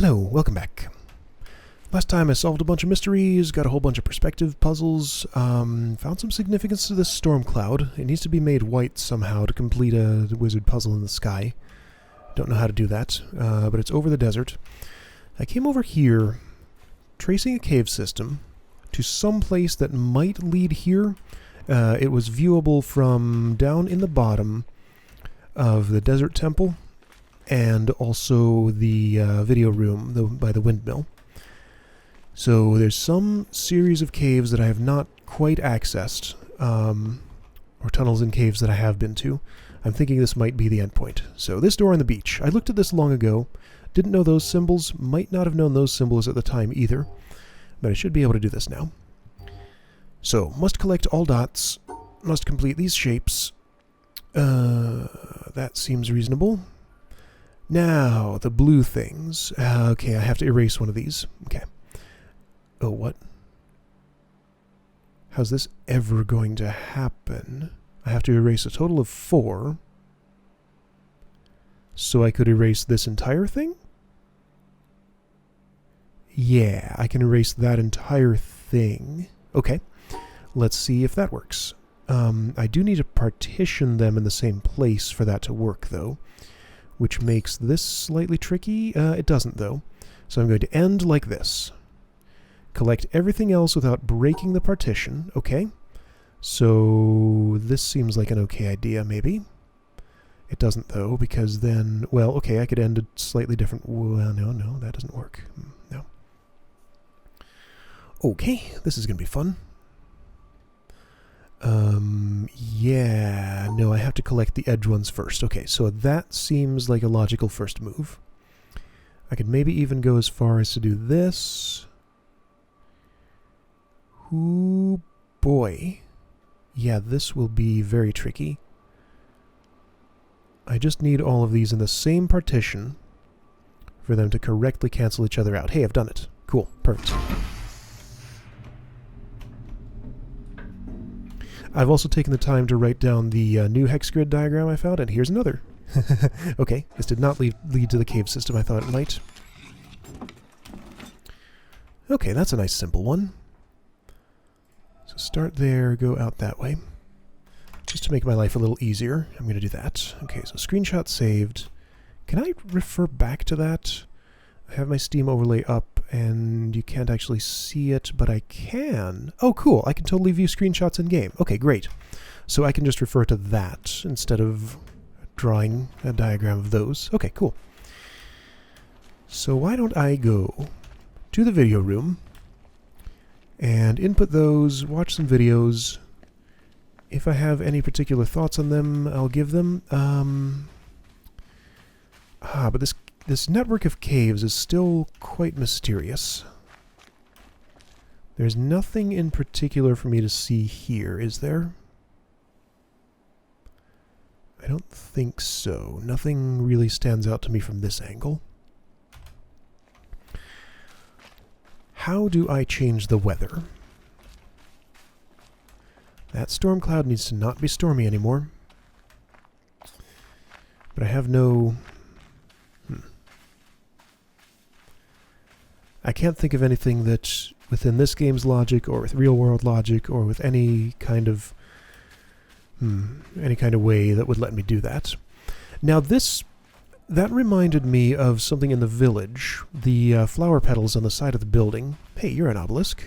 Hello, welcome back. Last time I solved a bunch of mysteries, got a whole bunch of perspective puzzles, found some significance to this storm cloud. It needs to be made white somehow to complete a wizard puzzle in the sky. Don't know how to do that, but it's over the desert. I came over here, tracing a cave system, to some place that might lead here. It was viewable from down in the bottom of the desert temple, and also the video room by the windmill. So there's some series of caves that I have not quite accessed, or tunnels and caves that I have been to. I'm thinking this might be the endpoint. So this door on the beach. I looked at this long ago, didn't know those symbols, might not have known those symbols at the time either, but I should be able to do this now. So, must collect all dots, must complete these shapes. That seems reasonable. Now, the blue things. Okay, I have to erase one of these. Okay. Oh, what? How's this ever going to happen? I have to erase a total of 4. So I could erase this entire thing? Yeah, I can erase that entire thing. Okay. Let's see if that works. I do need to partition them in the same place for that to work, though, which makes this slightly tricky. It doesn't, though. So I'm going to end like this. Collect everything else without breaking the partition. Okay. So this seems like an okay idea, maybe. It doesn't, though, because then, well, okay, I could end a slightly different... Well, no, that doesn't work. No. Okay, this is going to be fun. Yeah, no, I have to collect the edge ones first. Okay, so that seems like a logical first move. I could maybe even go as far as to do this. Ooh, boy. Yeah, this will be very tricky. I just need all of these in the same partition for them to correctly cancel each other out. Hey, I've done it. Cool, perfect. I've also taken the time to write down the new hex grid diagram I found, and here's another. Okay, this did not lead to the cave system I thought it might. Okay, that's a nice simple one. So start there, go out that way. Just to make my life a little easier, I'm going to do that. Okay, so screenshot saved. Can I refer back to that? I have my Steam overlay up, and you can't actually see it, but I can. Oh, cool. I can totally view screenshots in-game. Okay, great. So I can just refer to that instead of drawing a diagram of those. Okay, cool. So why don't I go to the video room and input those, watch some videos. If I have any particular thoughts on them, I'll give them. But this network of caves is still quite mysterious. There's nothing in particular for me to see here, is there? I don't think so. Nothing really stands out to me from this angle. How do I change the weather? That storm cloud needs to not be stormy anymore. But I have no... I can't think of anything that, within this game's logic, or with real-world logic, or with any kind of way that would let me do that. Now that reminded me of something in the village. The flower petals on the side of the building. Hey, you're an obelisk.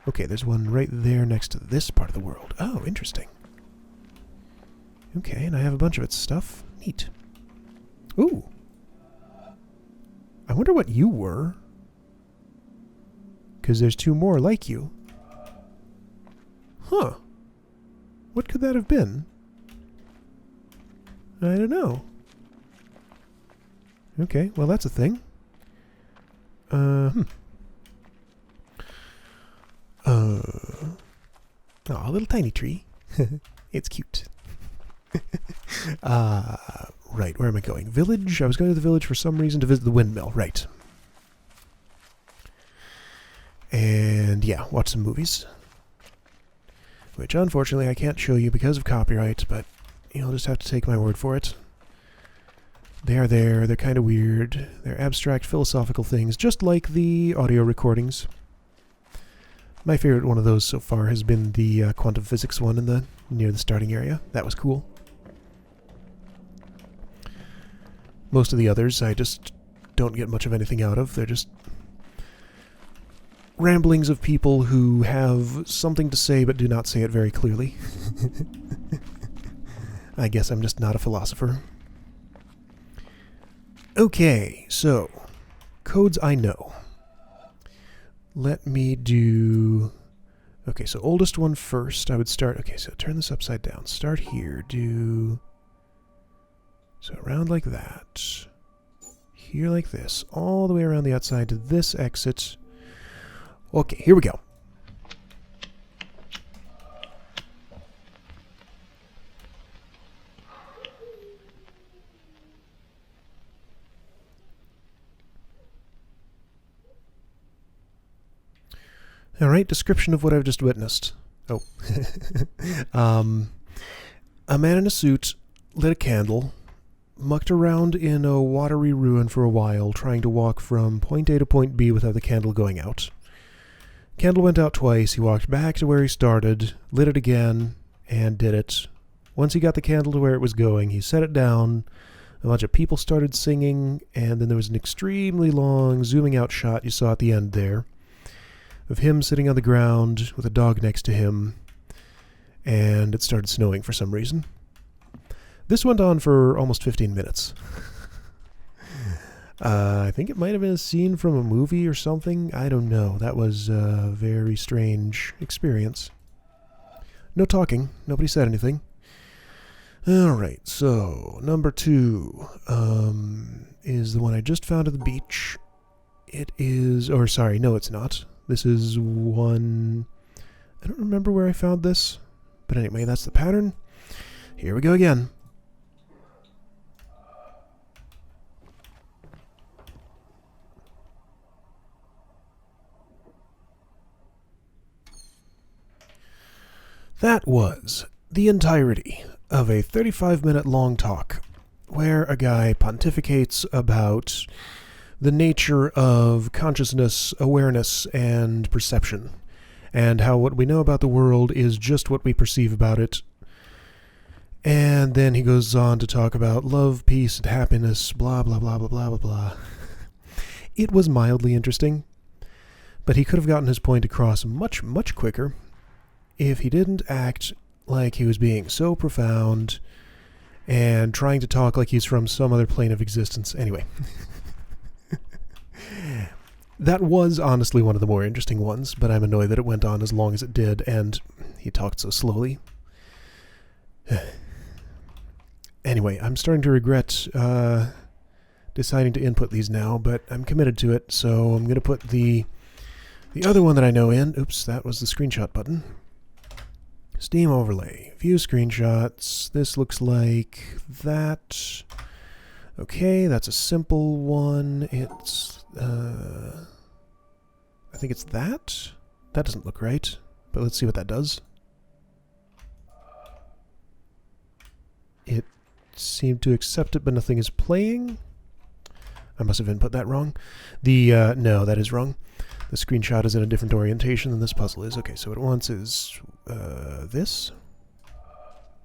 Okay, there's one right there next to this part of the world. Oh, interesting. Okay, and I have a bunch of its stuff. Neat. Ooh. I wonder what you were. Because there's 2 more like you. Huh. What could that have been? I don't know. Okay, well that's a thing. Oh, a little tiny tree. It's cute. Right, where am I going? Village? I was going to the village for some reason to visit the windmill. Right. And yeah, watch some movies. Which unfortunately I can't show you because of copyright, but you'll just have to take my word for it. They are there. They're kind of weird. They're abstract philosophical things, just like the audio recordings. My favorite one of those so far has been the quantum physics one near the starting area. That was cool. Most of the others I just don't get much of anything out of. They're just ramblings of people who have something to say but do not say it very clearly. I guess I'm just not a philosopher. Okay, so codes I know. Let me do... Okay, so oldest one first. I would start... Okay, so turn this upside down. Start here. Do... So around like that. Here like this. All the way around the outside to this exit. Okay, here we go. Alright, description of what I've just witnessed. Oh. A man in a suit lit a candle, mucked around in a watery ruin for a while, trying to walk from point A to point B without the candle going out. Candle went out twice. He walked back to where he started, lit it again, and did it. Once he got the candle to where it was going, he set it down. A bunch of people started singing, and then there was an extremely long zooming out shot you saw at the end there of him sitting on the ground with a dog next to him, and it started snowing for some reason. This went on for almost 15 minutes. I think it might have been a scene from a movie or something. I don't know. That was a very strange experience. No talking. Nobody said anything. Alright, so number 2 is the one I just found at the beach. It is... Or sorry, no it's not. This is one... I don't remember where I found this. But anyway, that's the pattern. Here we go again. That was the entirety of a 35-minute long talk where a guy pontificates about the nature of consciousness, awareness, and perception, and how what we know about the world is just what we perceive about it. And then he goes on to talk about love, peace, and happiness, blah, blah, blah, blah, blah, blah, blah. It was mildly interesting, but he could have gotten his point across much, much quicker if he didn't act like he was being so profound and trying to talk like he's from some other plane of existence. Anyway. That was honestly one of the more interesting ones, but I'm annoyed that it went on as long as it did, and he talked so slowly. Anyway, I'm starting to regret deciding to input these now, but I'm committed to it, so I'm going to put the other one that I know in. Oops, that was the screenshot button. Steam overlay. View screenshots. This looks like that. Okay, that's a simple one. It's, I think it's that. That doesn't look right, but let's see what that does. It seemed to accept it, but nothing is playing. I must have input that wrong. No, that is wrong. The screenshot is in a different orientation than this puzzle is. Okay, so what it wants is, this?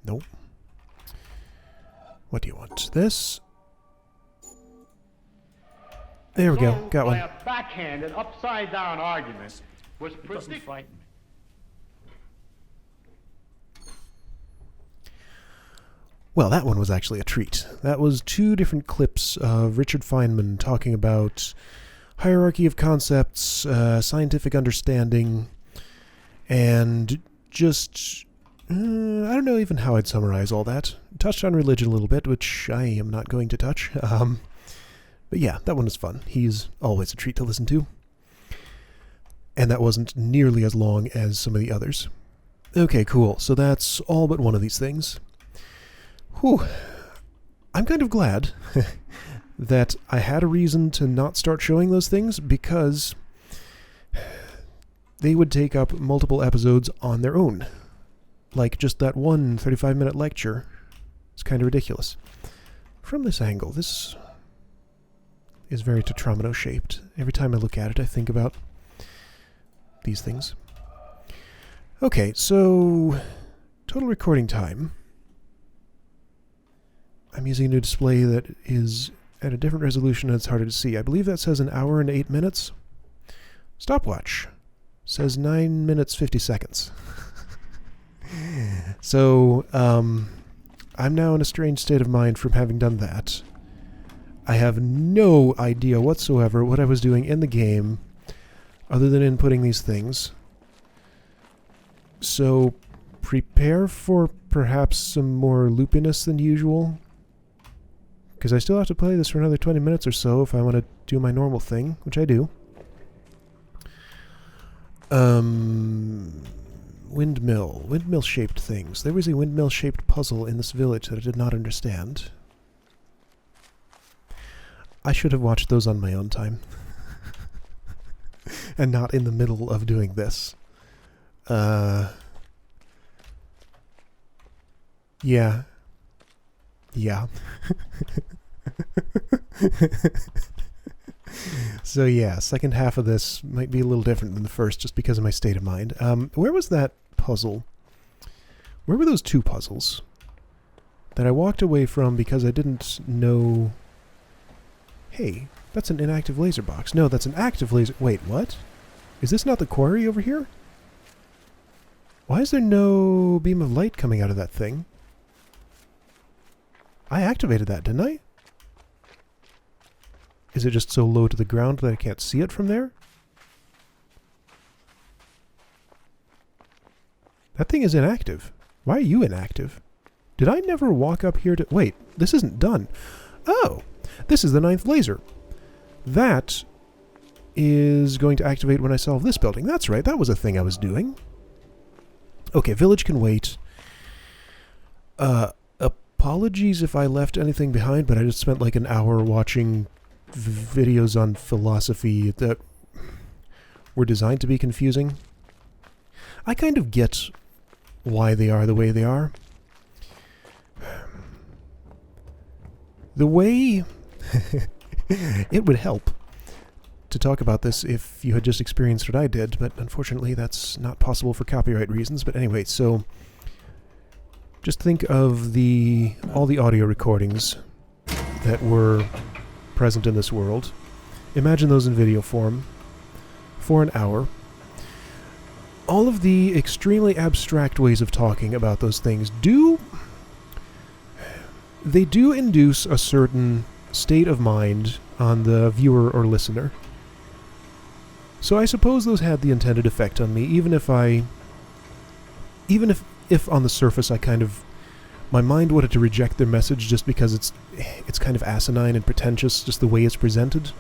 Nope. What do you want? This? There we go. Got one. A backhanded, upside-down argument was doesn't frighten me. Well, that one was actually a treat. That was 2 different clips of Richard Feynman talking about hierarchy of concepts, scientific understanding, and just... I don't know even how I'd summarize all that. Touched on religion a little bit, which I am not going to touch. But yeah, that one was fun. He's always a treat to listen to. And that wasn't nearly as long as some of the others. Okay, cool. So that's all but one of these things. Whew. I'm kind of glad that I had a reason to not start showing those things, because they would take up multiple episodes on their own. Like just that one 35-minute lecture. It's kind of ridiculous. From this angle, this is very tetromino shaped. Every time I look at it, I think about these things. Okay, so total recording time. I'm using a new display that is at a different resolution and it's harder to see. I believe that says 1 hour and 8 minutes. Stopwatch says 9 minutes 50 seconds. So, I'm now in a strange state of mind from having done that. I have no idea whatsoever what I was doing in the game other than inputting these things. So, prepare for perhaps some more loopiness than usual. Because I still have to play this for another 20 minutes or so if I want to do my normal thing, which I do. Windmill. Windmill-shaped things. There was a windmill-shaped puzzle in this village that I did not understand. I should have watched those on my own time. And not in the middle of doing this. Yeah. Yeah. So yeah, second half of this might be a little different than the first just because of my state of mind. Where was that puzzle? Where were those two puzzles that I walked away from because I didn't know... Hey, that's an inactive laser box. No, that's an active laser... Wait, what? Is this not the quarry over here? Why is there no beam of light coming out of that thing? I activated that, didn't I? Is it just so low to the ground that I can't see it from there? That thing is inactive. Why are you inactive? Did I never walk up here to... Wait, this isn't done. Oh, this is the 9th laser. That is going to activate when I solve this building. That's right, that was a thing I was doing. Okay, village can wait. Apologies if I left anything behind, but I just spent like an hour watching videos on philosophy that were designed to be confusing. I kind of get why they are the way they are. The way... It would help to talk about this if you had just experienced what I did, but unfortunately that's not possible for copyright reasons. But anyway, so just think of all the audio recordings that were present in this world. Imagine those in video form for an hour. All of the extremely abstract ways of talking about those things do induce a certain state of mind on the viewer or listener. So I suppose those had the intended effect on me, even if on the surface I kind of... My mind wanted to reject their message just because it's kind of asinine and pretentious, just the way it's presented.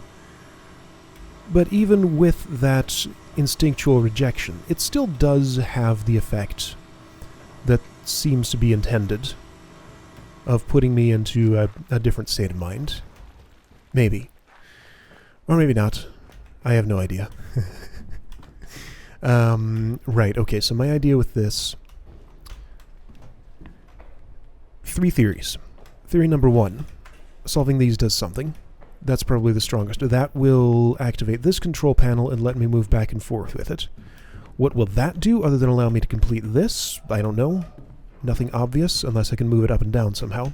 But even with that instinctual rejection, it still does have the effect that seems to be intended of putting me into a different state of mind. Maybe. Or maybe not. I have no idea. Right, okay, so my idea with this... 3 theories. Theory number 1. Solving these does something. That's probably the strongest. That will activate this control panel and let me move back and forth with it. What will that do other than allow me to complete this? I don't know. Nothing obvious, unless I can move it up and down somehow.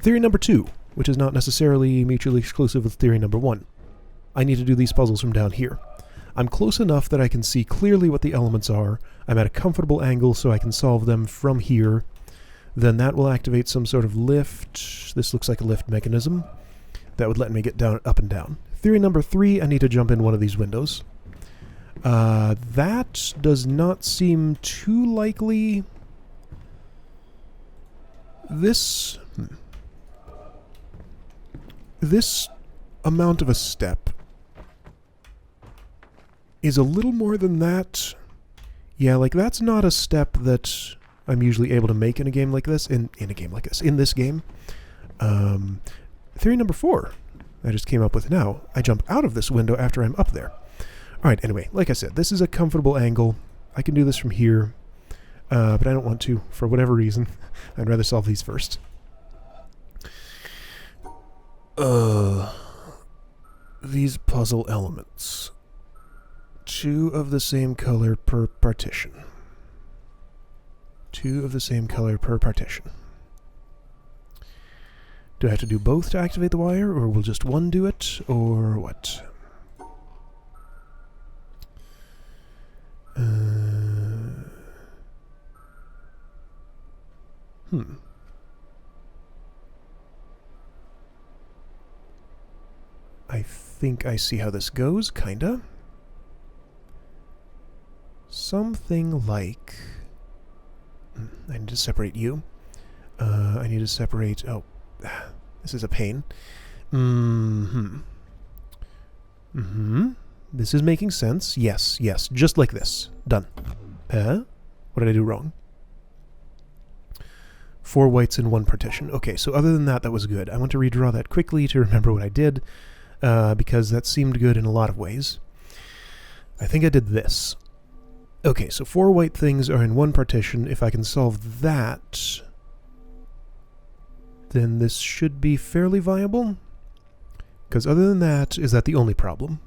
Theory number 2, which is not necessarily mutually exclusive with theory number 1. I need to do these puzzles from down here. I'm close enough that I can see clearly what the elements are. I'm at a comfortable angle so I can solve them from here. Then that will activate some sort of lift. This looks like a lift mechanism. That would let me get down, up and down. Theory number 3, I need to jump in one of these windows. That does not seem too likely. This amount of a step is a little more than that. Yeah, like that's not a step that I'm usually able to make in a game like this, in this game. Theory number 4, I just came up with now. I jump out of this window after I'm up there. Alright, anyway, like I said, this is a comfortable angle. I can do this from here, but I don't want to, for whatever reason. I'd rather solve these first. These puzzle elements. 2 of the same color per partition. 2 of the same color per partition. Do I have to do both to activate the wire, or will just one do it, or what? I think I see how this goes, kinda. Something like... I need to separate you. I need to separate... Oh, this is a pain. This is making sense. Yes, yes, just like this. Done. What did I do wrong? 4 whites in 1 partition. Okay, so other than that, that was good. I want to redraw that quickly to remember what I did, because that seemed good in a lot of ways. I think I did this. Okay, so 4 white things are in 1 partition. If I can solve that, then this should be fairly viable. Because other than that, is that the only problem?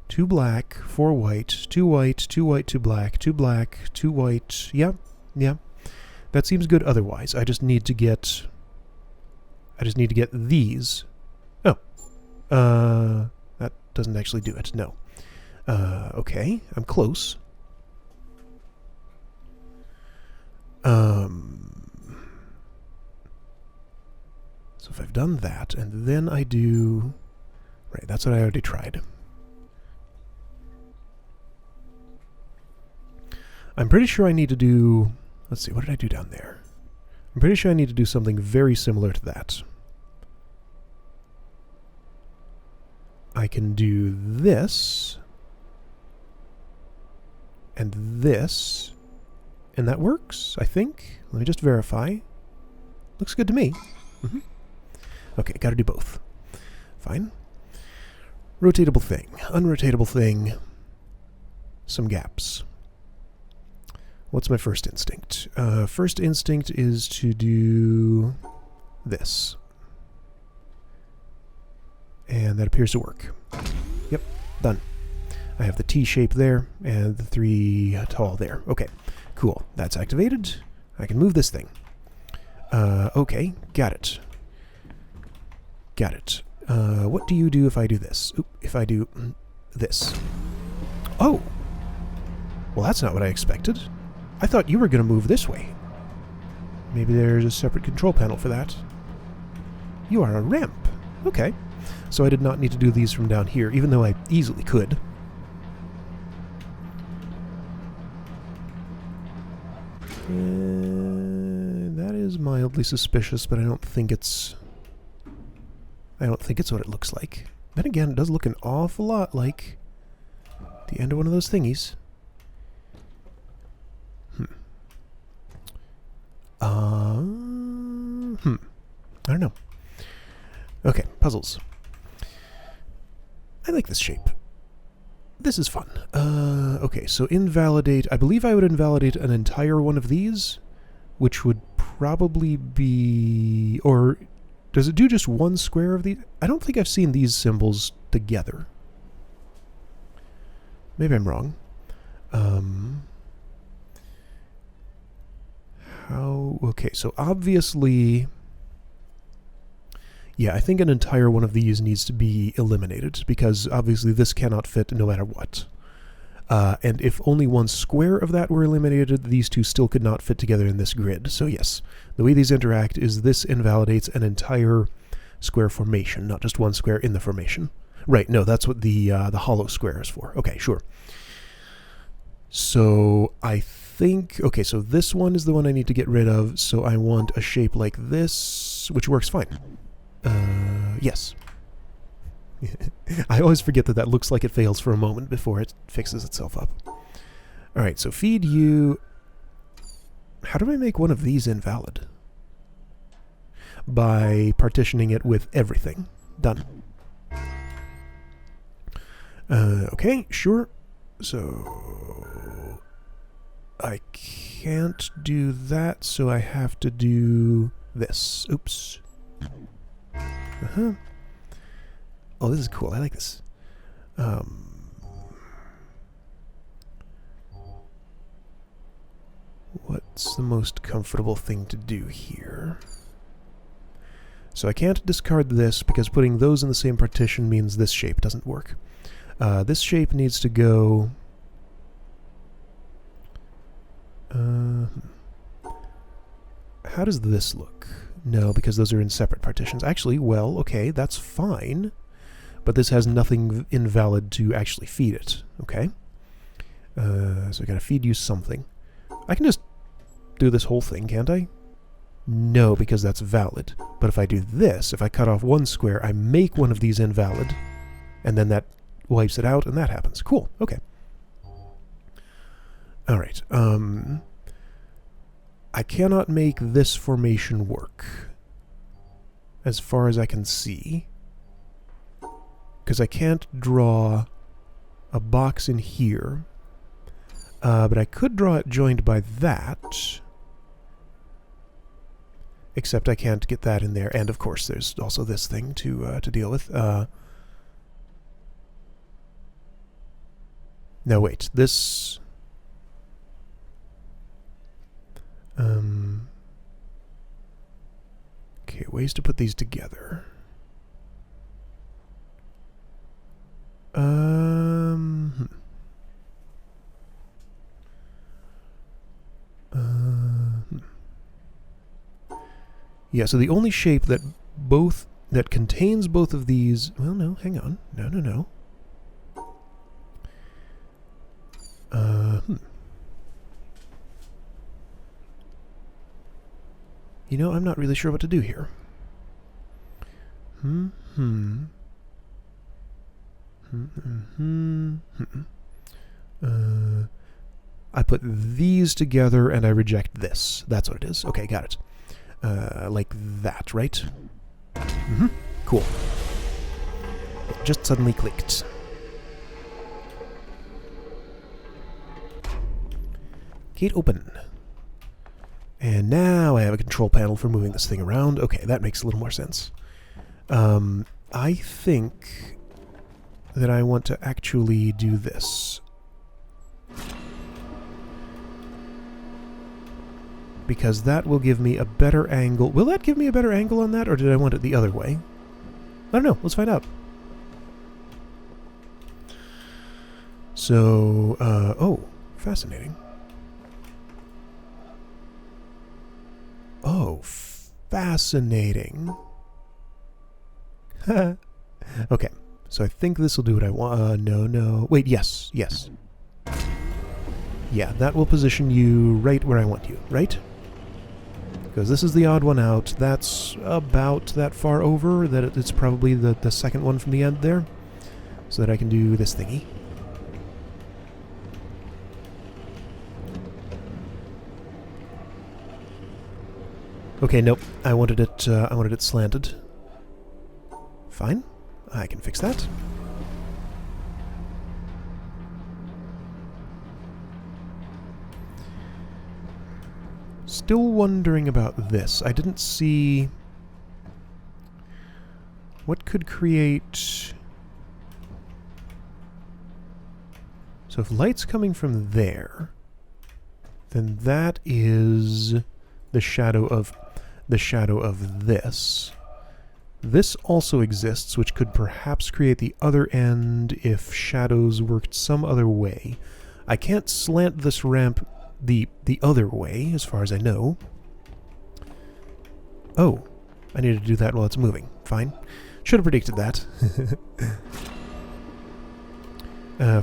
2 black, 4 white, 2 white, 2 white, 2 black, 2 black, 2 white. Yeah, yeah. That seems good otherwise. I just need to get these. Oh. That doesn't actually do it. No. Okay. I'm close. So if I've done that, and then I do... Right, that's what I already tried. I'm pretty sure I need to do... Let's see, what did I do down there? I'm pretty sure I need to do something very similar to that. I can do this, and this, and that works, I think. Let me just verify. Looks good to me. Okay, gotta do both. Fine. Rotatable thing, unrotatable thing, some gaps. What's my first instinct? First instinct is to do this. And that appears to work. Yep, done. I have the T shape there, and the 3 tall there. Okay, cool. That's activated. I can move this thing. Okay, got it. Got it. What do you do if I do this? Oop, if I do this. Oh! Well, that's not what I expected. I thought you were going to move this way. Maybe there's a separate control panel for that. You are a ramp. Okay. So I did not need to do these from down here, even though I easily could. That is mildly suspicious, but I don't think it's... I don't think it's what it looks like. Then again, it does look an awful lot like the end of one of those thingies. I don't know. Okay, puzzles. I like this shape. This is fun. Okay, so invalidate... I believe I would invalidate an entire one of these, which would probably be... Or does it do just 1 square of these? I don't think I've seen these symbols together. Maybe I'm wrong. How... Okay, so obviously... Yeah, I think an entire one of these needs to be eliminated, because obviously this cannot fit no matter what. And if only 1 square of that were eliminated, these 2 still could not fit together in this grid. So yes, the way these interact is this invalidates an entire square formation, not just 1 square in the formation. Right, no, that's what the hollow square is for. Okay, sure. So I think... Okay, so this one is the one I need to get rid of, so I want a shape like this, which works fine. Yes. I always forget that that looks like it fails for a moment before it fixes itself up. Alright, so feed you... How do I make one of these invalid? By partitioning it with everything. Done. Okay, sure. So... I can't do that, so I have to do this. Oops. Uh-huh. Oh, this is cool. I like this. What's the most comfortable thing to do here? So I can't discard this because putting those in the same partition means this shape doesn't work. This shape needs to go... how does this look? No, because those are in separate partitions. Actually, well, okay, that's fine. But this has nothing invalid to actually feed it. Okay. So I gotta feed you something. I can just do this whole thing, can't I? No, because that's valid. But if I do this, if I cut off one square, I make one of these invalid, and then that wipes it out, and that happens. Cool. Okay. Alright. I cannot make this formation work, as far as I can see, because I can't draw a box in here, but I could draw it joined by that, except I can't get that in there, and of course there's also this thing to deal with. No, wait, this... okay, ways to put these together. Yeah, so the only shape that contains both of these... Well, no, hang on. No. You know, I'm not really sure what to do here. I put these together and I reject this. That's what it is. Okay, got it. Like that, right? Cool. It just suddenly clicked. Gate open. And now I have a control panel for moving this thing around. Okay, that makes a little more sense. I think that I want to actually do this. Because that will give me a better angle. Will that give me a better angle on that, or did I want it the other way? I don't know. Let's find out. So, oh, fascinating. Oh, fascinating. Okay, so I think this will do what I want. No. Wait, yes. Yeah, that will position you right where I want you, right? Because this is the odd one out. That's about that far over that it's probably the second one from the end there. So that I can do this thingy. Okay, nope. I wanted it slanted. Fine. I can fix that. Still wondering about this. I didn't see what could create... So if light's coming from there, then that is the shadow of this. This also exists, which could perhaps create the other end if shadows worked some other way. I can't slant this ramp the other way, as far as I know. Oh, I need to do that while it's moving. Fine. Should have predicted that.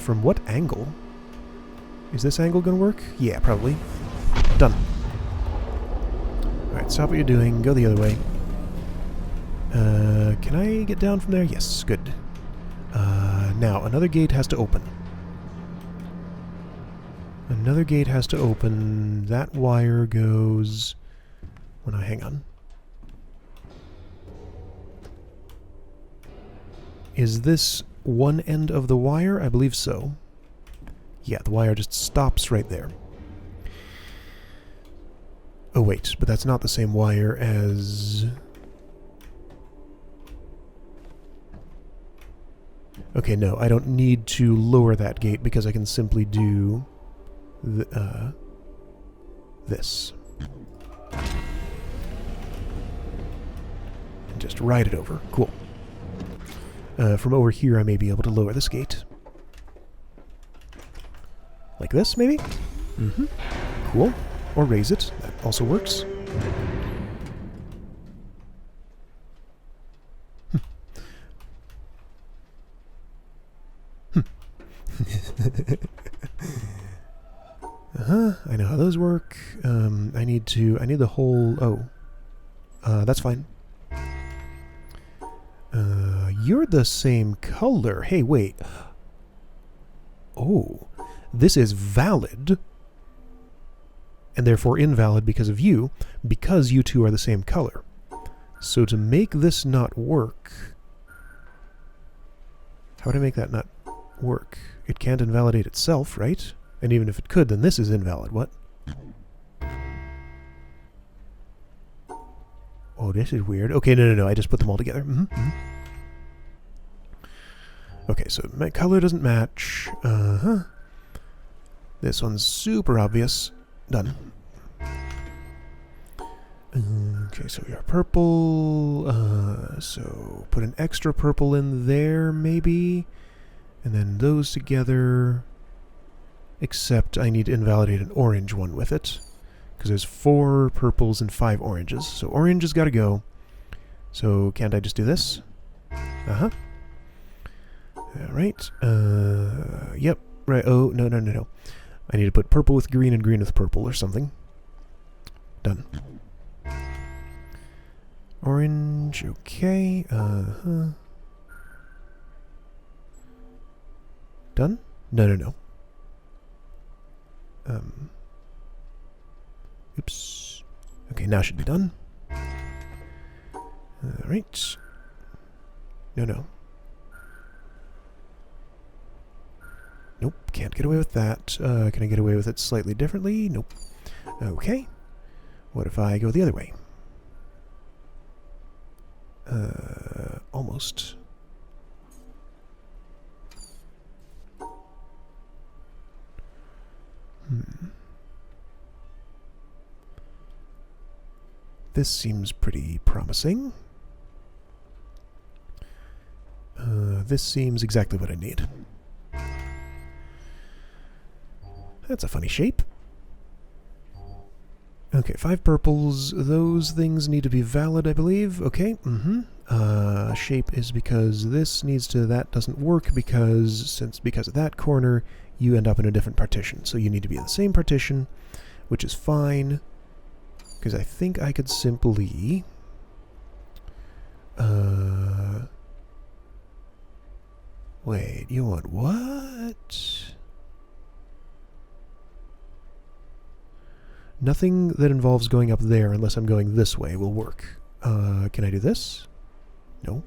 From what angle? Is this angle gonna work? Yeah, probably. Done. Alright, stop what you're doing. Go the other way. Can I get down from there? Yes, good. Now, another gate has to open. Another gate has to open. That wire goes... Well, now, hang on. Is this one end of the wire? I believe so. Yeah, the wire just stops right there. Oh, wait, but that's not the same wire as... Okay, no, I don't need to lower that gate because I can simply do this. And just ride it over. Cool. From over here, I may be able to lower this gate. Like this, maybe? Mm-hmm. Cool. Or raise it. That also works. I know how those work. I need the whole... Oh. That's fine. You're the same color. Hey, wait. Oh. This is valid. And therefore invalid because of you. Because you two are the same color. So to make this not work... How would I make that not work? It can't invalidate itself, right? And even if it could, then this is invalid. What? Oh, this is weird. Okay, no. I just put them all together. Okay, so my color doesn't match. This one's super obvious. Done. Okay, so we are purple. So put an extra purple in there, maybe. And then those together. Except I need to invalidate an orange one with it. Because there's 4 purples and 5 oranges. So orange has got to go. So can't I just do this? Alright. Yep. Right. Oh, no. I need to put purple with green and green with purple or something. Done. Orange. Okay. Done? No. Oops. Okay, now should be done. Alright. No. Nope, can't get away with that. Can I get away with it slightly differently? Nope. Okay. What if I go the other way? Almost. This seems pretty promising. This seems exactly what I need. That's a funny shape. Okay, 5 purples. Those things need to be valid, I believe. Okay, shape is because this needs to... That doesn't work because of that corner, you end up in a different partition. So you need to be in the same partition, which is fine. Because I think I could simply... Wait, you want what? Nothing that involves going up there unless I'm going this way will work. Can I do this? No.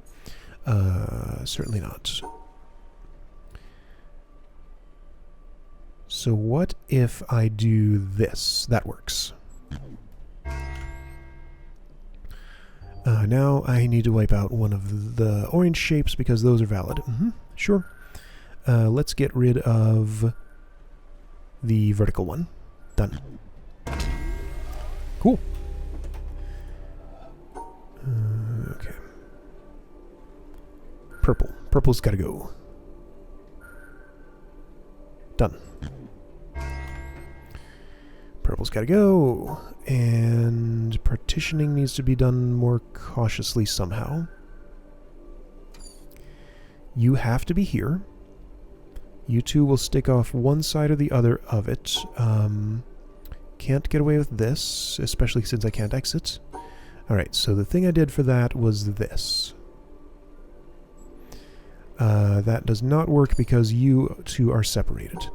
Certainly not. So what if I do this? That works. Now I need to wipe out one of the orange shapes because those are valid. Sure. Let's get rid of the vertical one. Done. Cool. Okay. Purple. Purple's gotta go. Done. Purple's gotta go. And partitioning needs to be done more cautiously somehow. You have to be here. You two will stick off one side or the other of it. Can't get away with this, especially since I can't exit. Alright, so the thing I did for that was this. That does not work because you two are separated.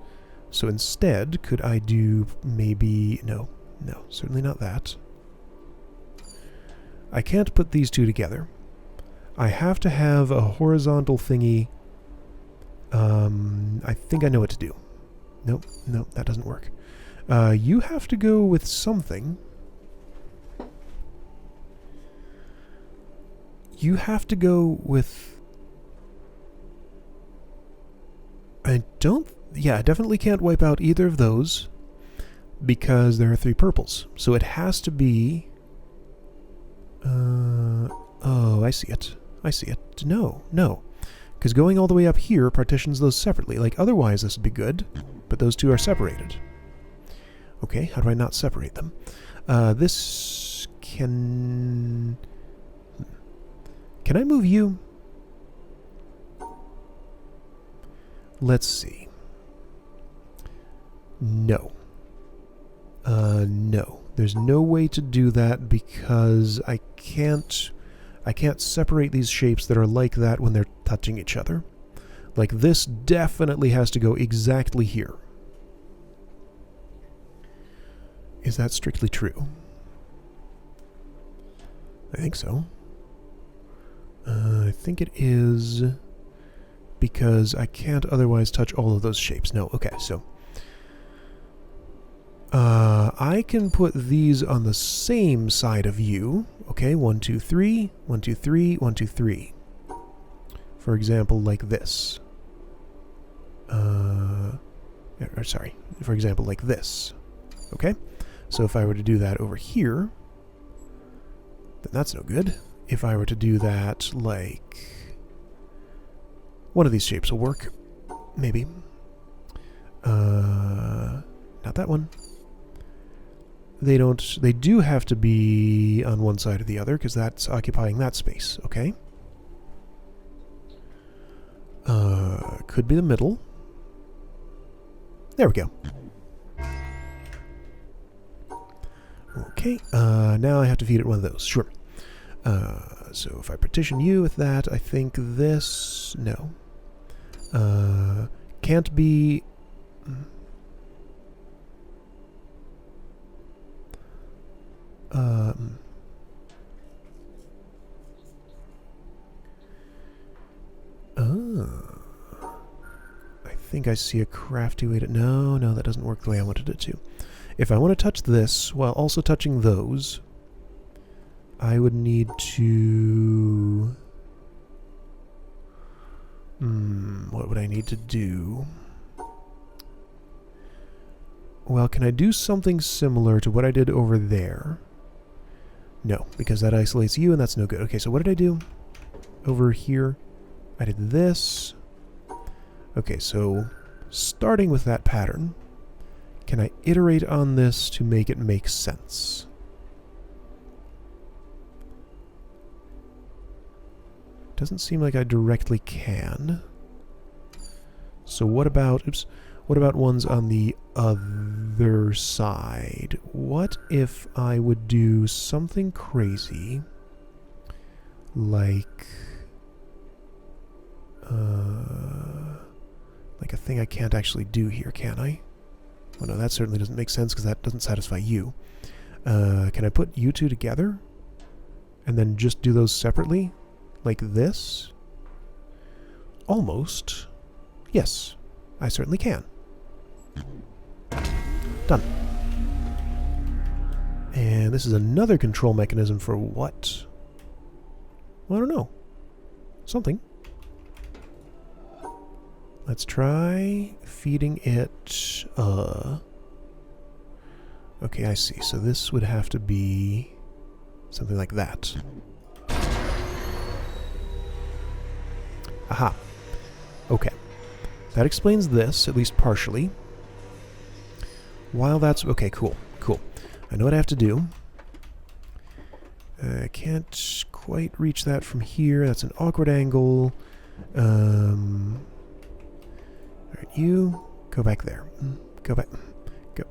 So instead, could I do maybe... No, certainly not that. I can't put these two together. I have to have a horizontal thingy. I think I know what to do. Nope, that doesn't work. You have to go with something. You have to go with... I don't... Yeah, I definitely can't wipe out either of those because there are 3 purples. So it has to be... oh, I see it. I see it. No, no. Because going all the way up here partitions those separately. Like, otherwise this would be good, but those 2 are separated. Okay, how do I not separate them? This can... Can I move you? Let's see. No. No. There's no way to do that because I can't separate these shapes that are like that when they're touching each other. Like, this definitely has to go exactly here. Is that strictly true? I think so. I think it is because I can't otherwise touch all of those shapes. No, okay, so I can put these on the same side of you. Okay, 1, 2, 3, 1, 2, 3, 1, 2, 3. For example, like this. Or sorry, for example, like this. Okay, so if I were to do that over here, then that's no good. If I were to do that, like... One of these shapes will work. Maybe. Not that one. They do have to be on one side or the other, because that's occupying that space, okay? Could be the middle. There we go. Okay, now I have to feed it one of those. Sure. So if I partition you with that, I think this... No. Can't be... I think I see a crafty way to... No, that doesn't work the way I wanted it to. If I want to touch this while also touching those, I would need to... what would I need to do? Well, can I do something similar to what I did over there? No, because that isolates you and that's no good. Okay, so what did I do over here? I did this. Okay, so starting with that pattern, can I iterate on this to make it make sense? Doesn't seem like I directly can. So what about... Oops. What about ones on the other side? What if I would do something crazy like a thing I can't actually do here, can I? Well, no, that certainly doesn't make sense because that doesn't satisfy you. Can I put you two together and then just do those separately? Like this? Almost. Yes, I certainly can. Done. And this is another control mechanism for what? Well, I don't know. Something. Let's try feeding it, okay, I see. So this would have to be something like that. Aha. Okay. That explains this, at least partially. While that's... Okay, cool. Cool. I know what I have to do. I can't quite reach that from here. That's an awkward angle. Alright, you go back there. Go back. Go.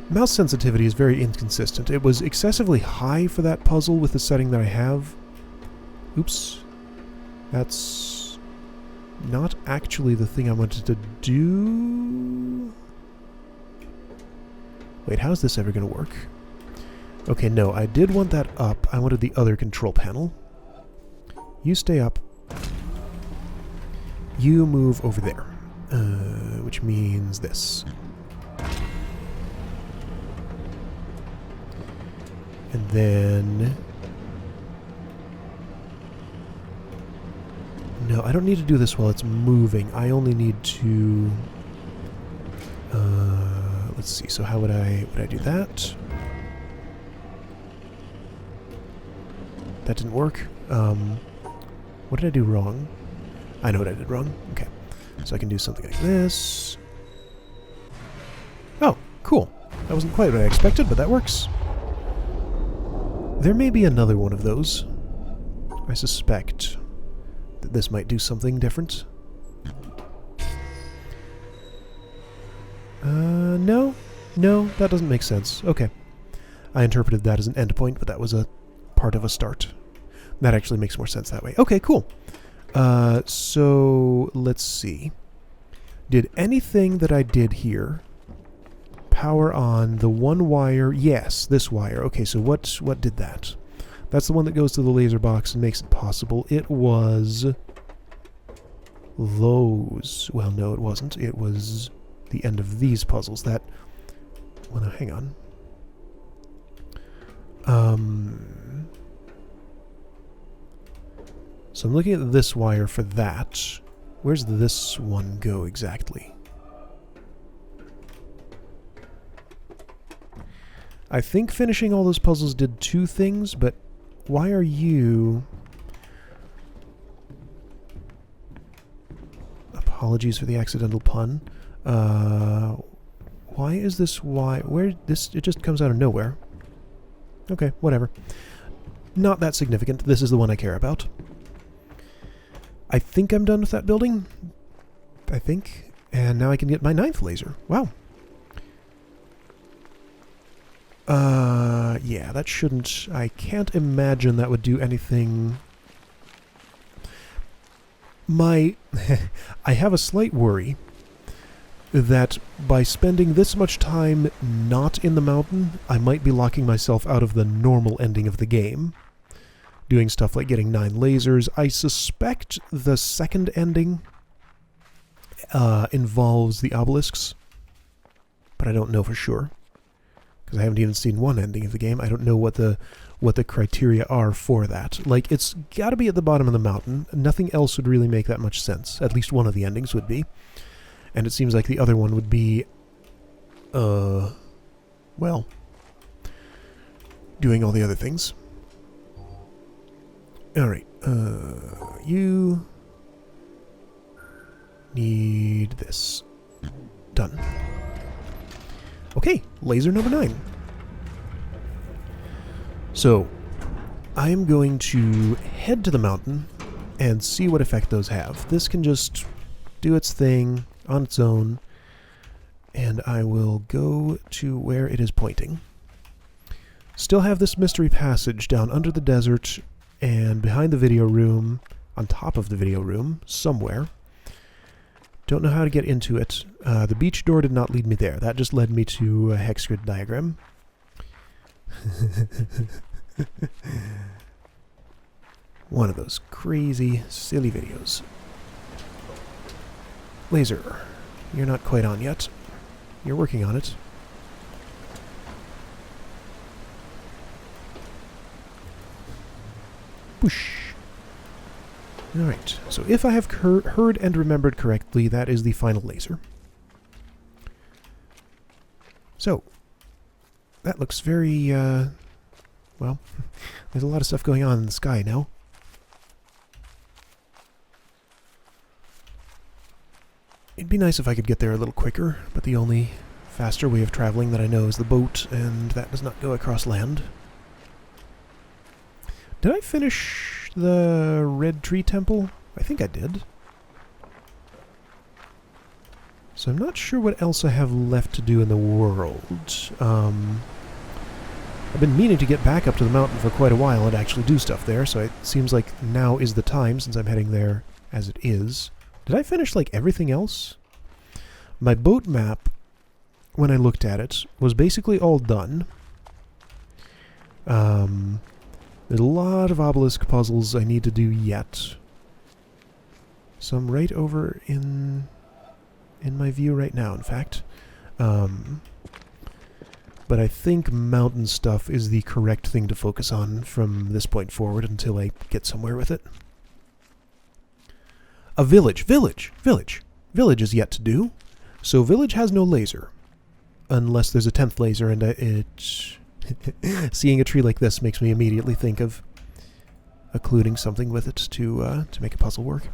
Mouse sensitivity is very inconsistent. It was excessively high for that puzzle with the setting that I have. Oops. That's not actually the thing I wanted to do. Wait, how's this ever going to work? Okay, no, I did want that up. I wanted the other control panel. You stay up. You move over there. Which means this. And then... No, I don't need to do this while it's moving. I only need to... let's see, so how would I do that? That didn't work. What did I do wrong? I know what I did wrong. Okay. So I can do something like this. Oh, cool. That wasn't quite what I expected, but that works. There may be another one of those. I suspect that this might do something different. No. No, that doesn't make sense. Okay. I interpreted that as an endpoint, but that was a part of a start. That actually makes more sense that way. Okay, cool. So, let's see. Did anything that I did here power on the one wire? Yes, this wire. Okay, so what did that? That's the one that goes to the laser box and makes it possible. It was those. Well, no, it wasn't. It was the end of these puzzles. That... Well, no, hang on. So I'm looking at this wire for that. Where's this one go exactly? I think finishing all those puzzles did two things, but why are you... Apologies for the accidental pun. Why is this wire... Where this... It just comes out of nowhere. Okay, whatever. Not that significant. This is the one I care about. I think I'm done with that building. I think. And now I can get my 9th laser. Wow. Yeah, that shouldn't... I can't imagine that would do anything... I have a slight worry that by spending this much time not in the mountain, I might be locking myself out of the normal ending of the game. Doing stuff like getting 9 lasers. I suspect the second ending involves the obelisks, but I don't know for sure, because I haven't even seen one ending of the game. I don't know what the criteria are for that. Like, it's got to be at the bottom of the mountain. Nothing else would really make that much sense. At least one of the endings would be. And it seems like the other one would be, well, doing all the other things. Alright, you need this. Done. Okay, laser number 9. So, I am going to head to the mountain and see what effect those have. This can just do its thing on its own, and I will go to where it is pointing. Still have this mystery passage down under the desert and behind the video room, on top of the video room, somewhere. Don't know how to get into it. The beach door did not lead me there. That just led me to a hex grid diagram. One of those crazy, silly videos. Laser, you're not quite on yet. You're working on it. Whoosh. Alright, so if I have heard and remembered correctly, that is the final laser. So, that looks very, well, there's a lot of stuff going on in the sky now. It'd be nice if I could get there a little quicker, but the only faster way of traveling that I know is the boat, and that does not go across land. Did I finish the Red Tree Temple? I think I did. So I'm not sure what else I have left to do in the world. I've been meaning to get back up to the mountain for quite a while and actually do stuff there, so it seems like now is the time since I'm heading there as it is. Did I finish, like, everything else? My boat map, when I looked at it, was basically all done. There's a lot of obelisk puzzles I need to do yet. Some right over in my view right now, in fact. But I think mountain stuff is the correct thing to focus on from this point forward until I get somewhere with it. A village. Village is yet to do. So village has no laser. Unless there's a 10th laser, and it... seeing a tree like this makes me immediately think of occluding something with it to make a puzzle work.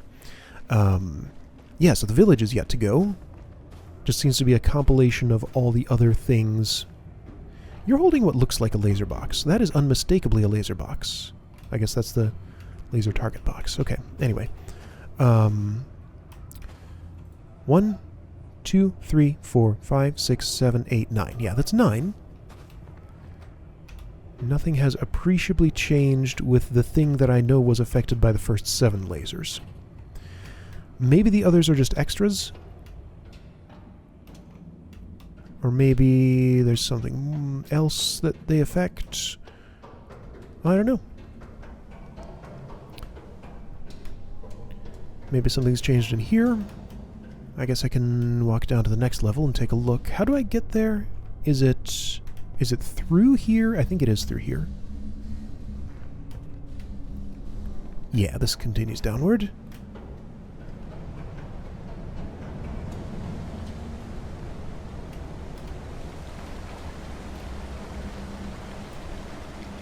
Yeah, so the village is yet to go. Just seems to be a compilation of all the other things. You're holding what looks like a laser box. That is unmistakably a laser box. I guess that's the laser target box. Okay, anyway. 1, 2, 3, 4, 5, 6, 7, 8, 9. Yeah, that's 9. Nothing has appreciably changed with the thing that I know was affected by the first 7 lasers. Maybe the others are just extras? Or maybe there's something else that they affect? I don't know. Maybe something's changed in here. I guess I can walk down to the next level and take a look. How do I get there? Is it through here? I think it is through here. Yeah, this continues downward.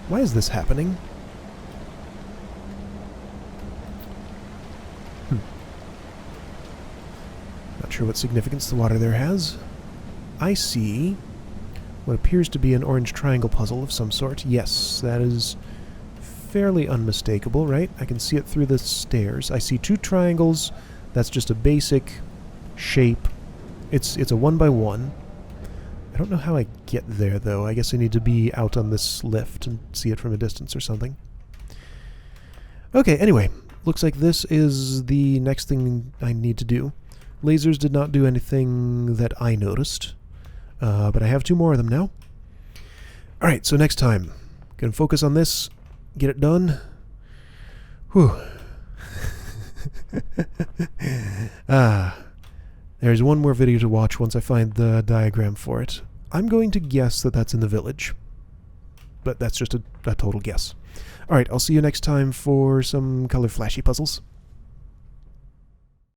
Why is this happening? Not sure what significance the water there has. I see what appears to be an orange triangle puzzle of some sort. Yes, that is fairly unmistakable, right? I can see it through the stairs. I see 2 triangles. That's just a basic shape. It's a 1x1. I don't know how I get there, though. I guess I need to be out on this lift and see it from a distance or something. Okay, anyway. Looks like this is the next thing I need to do. Lasers did not do anything that I noticed. But I have 2 more of them now. Alright, so next time. Gonna focus on this. Get it done. Whew. There's one more video to watch once I find the diagram for it. I'm going to guess that that's in the village. But that's just a total guess. Alright, I'll see you next time for some color flashy puzzles.